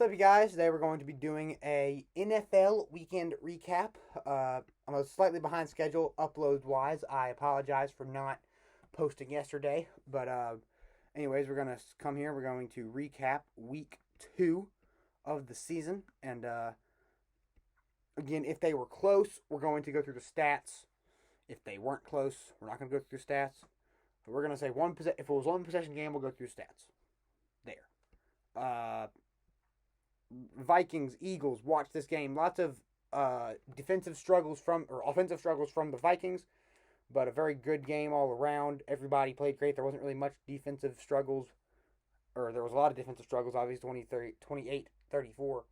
What's up, you guys? Today we're going to be doing a NFL weekend recap. I'm slightly behind schedule upload wise. I apologize for not posting yesterday, but anyways, we're gonna come here. We're going to recap week 2 of the season, and again, if they were close, we're going to go through the stats. If they weren't close, we're not going to go through stats. But we're gonna say if it was one possession game, we'll go through stats. There. Vikings, Eagles, watch this game. Lots of defensive struggles or offensive struggles from the Vikings, but a very good game all around. Everybody played great. There wasn't really much defensive struggles, or there was a lot of defensive struggles, obviously 28-34.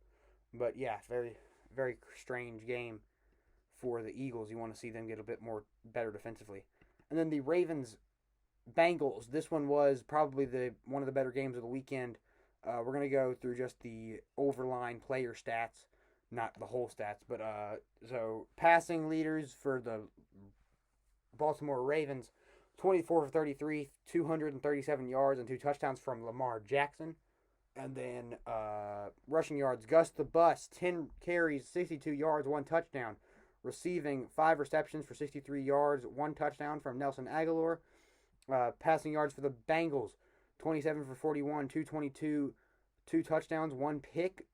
But yeah, very, very strange game for the Eagles. You want to see them get a bit more better defensively. And then the Ravens, Bengals. This one was probably one of the better games of the weekend. We're going to go through just the overline player stats, not the whole stats. But so passing leaders for the Baltimore Ravens, 24 for 33, 237 yards and 2 touchdowns from Lamar Jackson. And then rushing yards, Gus the Bus, 10 carries, 62 yards, 1 touchdown. Receiving, 5 receptions for 63 yards, 1 touchdown from Nelson Agholor. Passing yards for the Bengals, 27 for 41, 222, 2 touchdowns, 1 pick.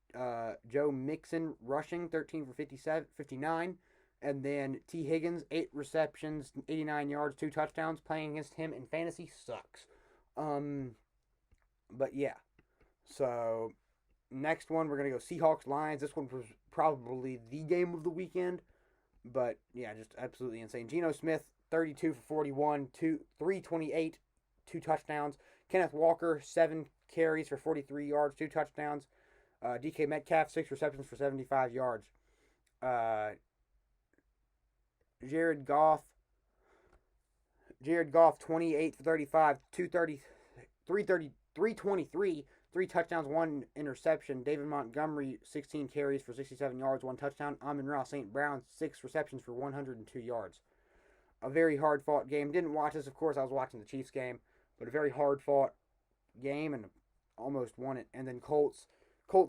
Joe Mixon rushing, 13 for 59. And then T. Higgins, 8 receptions, 89 yards, 2 touchdowns. Playing against him in fantasy sucks. But yeah. So next one, we're going to go Seahawks Lions. This one was probably the game of the weekend. But yeah, just absolutely insane. Geno Smith, 32 for 41, 328, 2 touchdowns. Kenneth Walker, 7 carries for 43 yards, 2 touchdowns. DK Metcalf, 6 receptions for 75 yards. Jared Goff, 28 for 35, 323, 3 touchdowns, 1 interception. David Montgomery, 16 carries for 67 yards, 1 touchdown. Amon-Ra St. Brown, 6 receptions for 102 yards. A very hard-fought game. Didn't watch this, of course. I was watching the Chiefs game, but a very hard-fought game and almost won it. And then Colts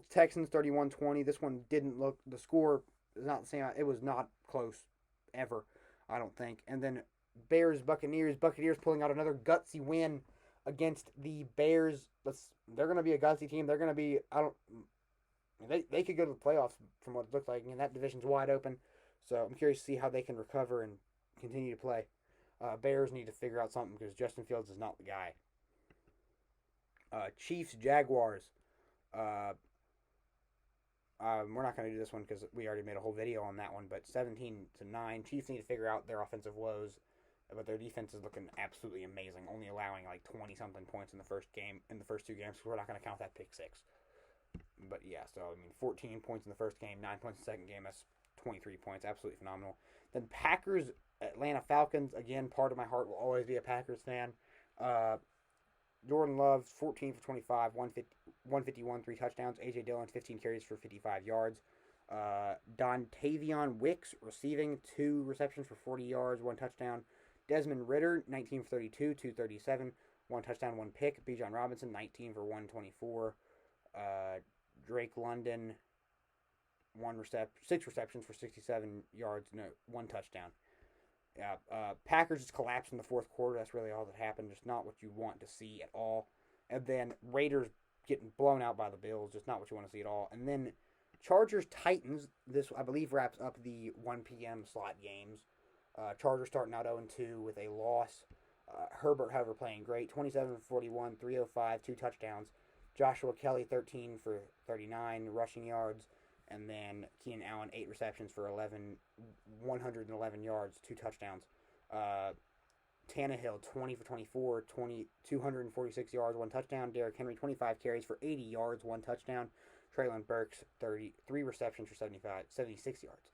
Texans 31-20. This one didn't look, the score is not the same. It was not close ever, I don't think. And then Bears Buccaneers pulling out another gutsy win against the Bears. They're going to be a gutsy team. They're going to be, they could go to the playoffs from what it looks like. And that division's wide open. So I'm curious to see how they can recover and continue to play. Bears need to figure out something because Justin Fields is not the guy. Chiefs Jaguars. We're not going to do this one because we already made a whole video on that one. But 17-9, Chiefs need to figure out their offensive woes, but their defense is looking absolutely amazing. Only allowing like 20 something points in the first 2 games. So we're not going to count that pick six. But yeah, so I mean, 14 points in the first game, 9 points in the second game. That's 23 points. Absolutely phenomenal. Then Packers Atlanta Falcons. Again, part of my heart will always be a Packers fan. Jordan Love, 14 for 25, 151, 3 touchdowns. A.J. Dillon, 15 carries for 55 yards. Dontavion Wicks, receiving, 2 receptions for 40 yards, 1 touchdown. Desmond Ridder, 19 for 32, 237, 1 touchdown, 1 pick. Bijan Robinson, 19 for 124. Drake London, 6 receptions for 67 yards, 1 touchdown. Yeah, Packers just collapsed in the fourth quarter. That's really all that happened. Just not what you want to see at all. And then Raiders getting blown out by the Bills. Just not what you want to see at all. And then Chargers Titans. This, I believe, wraps up the 1 p.m. slot games. Chargers starting out 0-2 with a loss. Herbert, however, playing great. 27 for 41, 305, 2 touchdowns. Joshua Kelly, 13 for 39 rushing yards. And then Keenan Allen, 8 receptions for 111 yards, 2 touchdowns. Tannehill, 20 for 24, 246 yards, 1 touchdown. Derrick Henry, 25 carries for 80 yards, 1 touchdown. Traylon Burks, 33 receptions for 76 yards.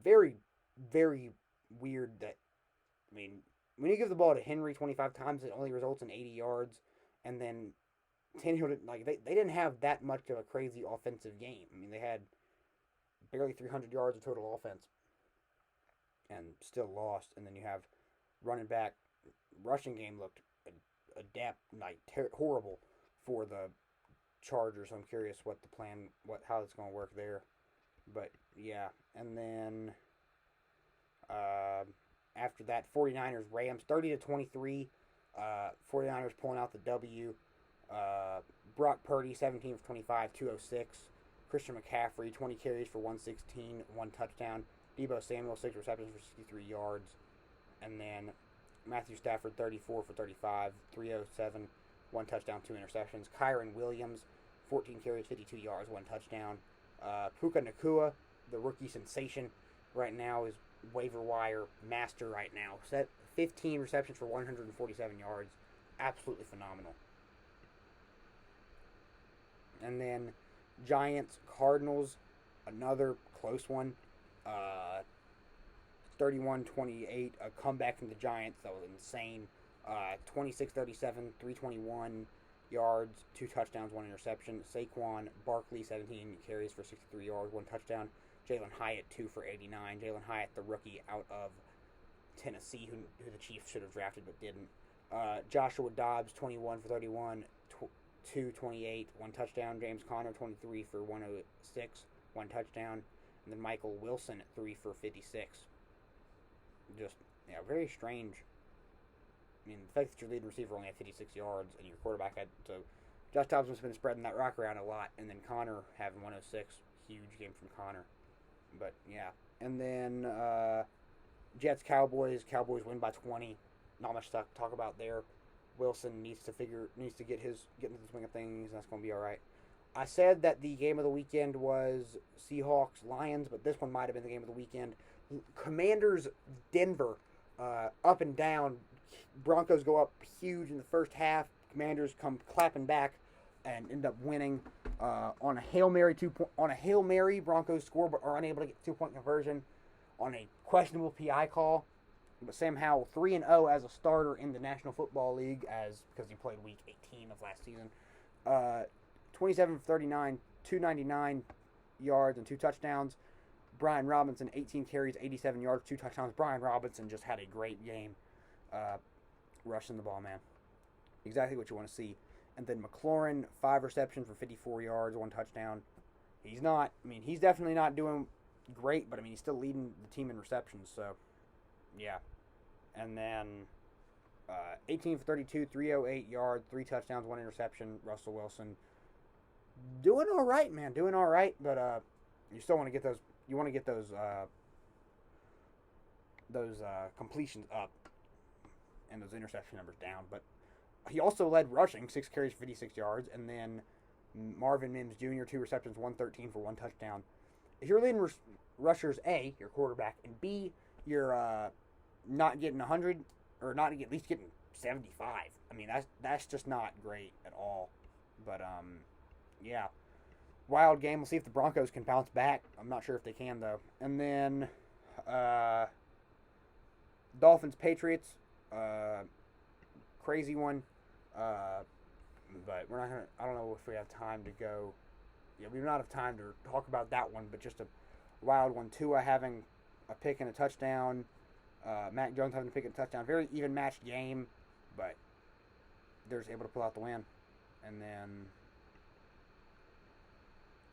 Very, very weird that, I mean, when you give the ball to Henry 25 times, it only results in 80 yards. And then Tannehill didn't, they didn't have that much of a crazy offensive game. I mean, they had barely 300 yards of total offense and still lost. And then you have running back, rushing game looked horrible for the Chargers. So I'm curious what the plan, how it's going to work there. But yeah, and then after that, 49ers Rams 30-23. 49ers pulling out the W. Brock Purdy 17 for 25, 206. Christian McCaffrey 20 carries for 116, 1 touchdown. Deebo Samuel 6 receptions for 63 yards, and then Matthew Stafford 34 for 35, 307, 1 touchdown, 2 interceptions. Kyron Williams 14 carries, 52 yards, 1 touchdown. Puka Nacua, the rookie sensation right now, is waiver wire master right now. Set 15 receptions for 147 yards. Absolutely phenomenal. And then Giants, Cardinals, another close one. 31-28, a comeback from the Giants that was insane. 26-37, 321 yards, 2 touchdowns, 1 interception. Saquon Barkley, 17 carries for 63 yards, 1 touchdown. Jalen Hyatt, 2 for 89. Jalen Hyatt, the rookie out of Tennessee, who the Chiefs should have drafted but didn't. Joshua Dobbs, 21 for 31, 228, 1 touchdown. James Conner, 23 for 106, 1 touchdown. And then Michael Wilson at 3 for 56. Just, yeah, very strange. I mean, the fact that your leading receiver only had 56 yards and your quarterback had, so Josh Dobbs has been spreading that rock around a lot. And then Conner having 106. Huge game from Conner. But, yeah. And then Jets, Cowboys. Cowboys win by 20. Not much to talk about there. Wilson needs to get into the swing of things, and that's going to be all right. I said that the game of the weekend was Seahawks, Lions, but this one might have been the game of the weekend. Commanders, Denver, up and down. Broncos go up huge in the first half. Commanders come clapping back and end up winning on a Hail Mary. Broncos score but are unable to get 2-point conversion on a questionable PI call. But Sam Howell 3-0 as a starter in the National Football League because he played Week 18 of last season. 27 for 39, 299 yards and 2 touchdowns. Brian Robinson 18 carries, 87 yards, 2 touchdowns. Brian Robinson just had a great game rushing the ball, man. Exactly what you want to see. And then McLaurin 5 receptions for 54 yards, 1 touchdown. He's definitely not doing great, but he's still leading the team in receptions, so yeah. And then 18 for 32, 308 yards, 3 touchdowns, 1 interception. Russell Wilson doing all right, man. Doing all right, but you still want to get those. You want to get those completions up and those interception numbers down. But he also led rushing, 6 carries, 56 yards, and then Marvin Mims Jr. 2 receptions, 113 for 1 touchdown. If you're leading rushers, A, your quarterback, and B, you're not getting 100 or not at least getting 75. That's just not great at all. But yeah, wild game. We'll see if the Broncos can bounce back. I'm not sure if they can though. And then Dolphins Patriots, crazy one. But we're not gonna. I don't know if we have time to go. Yeah, we do not have time to talk about that one. But just a wild one. Tua having a pick and a touchdown. Mac Jones having a pick and a touchdown. Very even matched game, but they're just able to pull out the win. And then,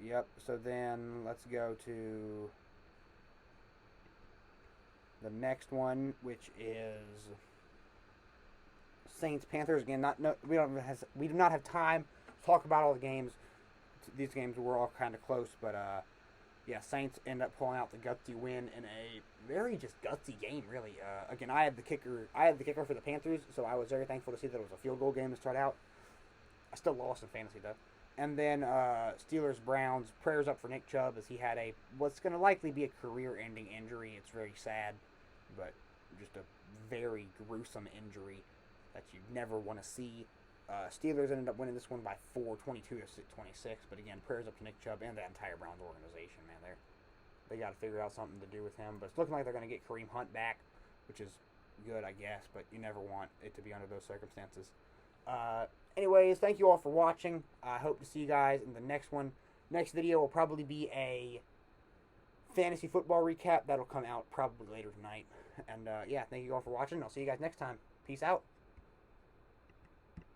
yep. So then let's go to the next one, which is Saints Panthers. Again, we do not have time to talk about all the games. These games were all kind of close, but yeah, Saints end up pulling out the gutsy win in a very just gutsy game, really. Again, I had the kicker for the Panthers, so I was very thankful to see that it was a field goal game to start out. I still lost in fantasy though. And then Steelers Browns, prayers up for Nick Chubb as he had what's going to likely be a career-ending injury. It's very sad, but just a very gruesome injury that you never want to see. Steelers ended up winning this one by 4, 22-26. But again, prayers up to Nick Chubb and the entire Browns organization, man. They got to figure out something to do with him. But it's looking like they're going to get Kareem Hunt back, which is good, I guess. But you never want it to be under those circumstances. Anyways, thank you all for watching. I hope to see you guys in the next one. Next video will probably be a fantasy football recap. That'll come out probably later tonight. And yeah, thank you all for watching. I'll see you guys next time. Peace out.